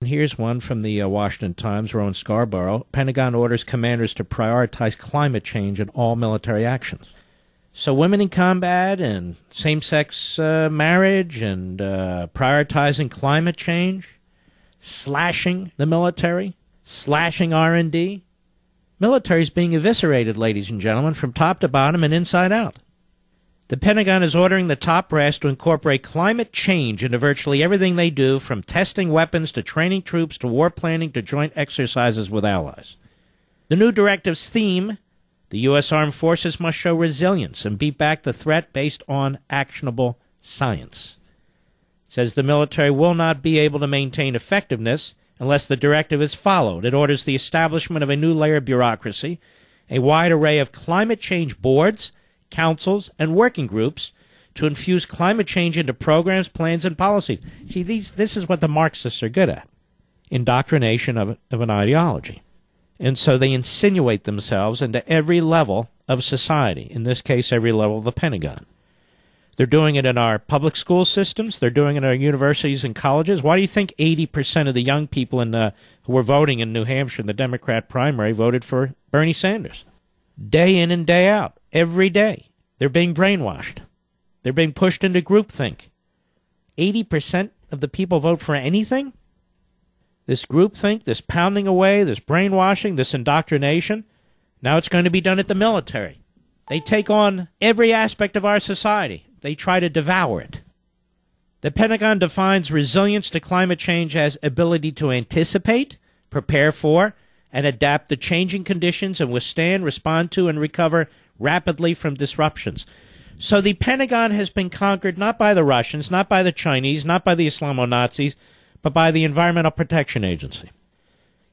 Here's one from the Washington Times, Rowan Scarborough. Pentagon orders commanders to prioritize climate change in all military actions. So women in combat and same-sex marriage and prioritizing climate change, slashing the military, slashing R&D. Military's being eviscerated, ladies and gentlemen, from top to bottom and inside out. The Pentagon is ordering the top brass to incorporate climate change into virtually everything they do, from testing weapons to training troops to war planning to joint exercises with allies. The new directive's theme: the U.S. Armed Forces must show resilience and beat back the threat based on actionable science. It says the military will not be able to maintain effectiveness unless the directive is followed. It orders the establishment of a new layer of bureaucracy, a wide array of climate change boards, councils, and working groups to infuse climate change into programs, plans, and policies. See, this is what the Marxists are good at: indoctrination of an ideology. And so they insinuate themselves into every level of society, in this case, every level of the Pentagon. They're doing it in our public school systems. They're doing it in our universities and colleges. Why do you think 80% of the young people who were voting in New Hampshire in the Democrat primary voted for Bernie Sanders? Day in and day out, every day. They're being brainwashed. They're being pushed into groupthink. 80% of the people vote for anything? This groupthink, this pounding away, this brainwashing, this indoctrination, now it's going to be done at the military. They take on every aspect of our society. They try to devour it. The Pentagon defines resilience to climate change as ability to anticipate, prepare for, and adapt to changing conditions and withstand, respond to, and recover rapidly from disruptions. So the Pentagon has been conquered not by the Russians, not by the Chinese, not by the Islamo-Nazis, but by the Environmental Protection Agency.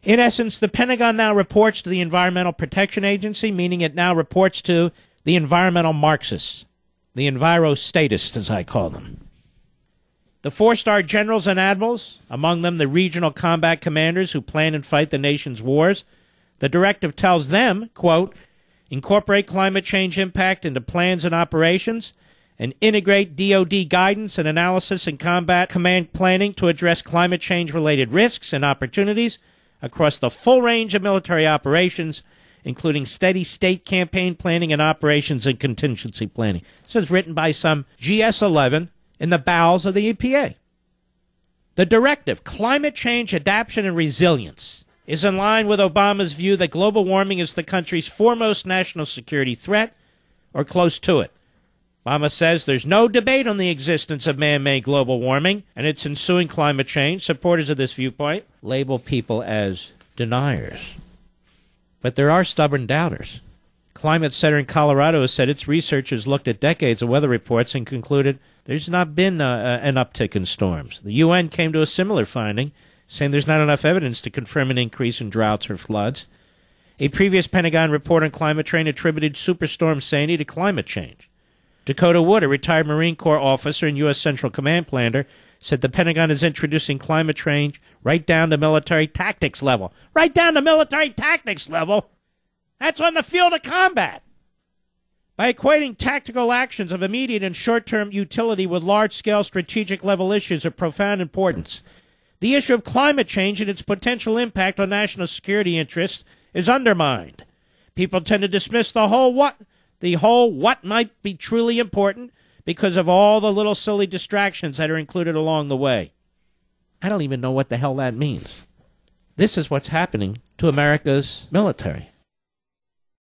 In essence, the Pentagon now reports to the Environmental Protection Agency, meaning it now reports to the environmental Marxists, the enviro-statists, as I call them. The four-star generals and admirals, among them the regional combat commanders who plan and fight the nation's wars, the directive tells them, quote, incorporate climate change impact into plans and operations, and integrate DoD guidance and analysis and combat command planning to address climate change-related risks and opportunities across the full range of military operations, including steady state campaign planning and operations and contingency planning. This is written by some GS-11 in the bowels of the EPA. The directive, Climate Change, Adaptation, and Resilience, is in line with Obama's view that global warming is the country's foremost national security threat, or close to it. Obama says there's no debate on the existence of man-made global warming and its ensuing climate change. Supporters of this viewpoint label people as deniers. But there are stubborn doubters. Climate Center in Colorado has said its researchers looked at decades of weather reports and concluded there's not been an uptick in storms. The UN came to a similar finding, saying there's not enough evidence to confirm an increase in droughts or floods. A previous Pentagon report on climate change attributed Superstorm Sandy to climate change. Dakota Wood, a retired Marine Corps officer and U.S. Central Command commander, said the Pentagon is introducing climate change right down to military tactics level. Right down to military tactics level? That's on the field of combat. By equating tactical actions of immediate and short-term utility with large-scale strategic-level issues of profound importance, the issue of climate change and its potential impact on national security interests is undermined. People tend to dismiss the whole what might be truly important because of all the little silly distractions that are included along the way. I don't even know what the hell that means. This is what's happening to America's military.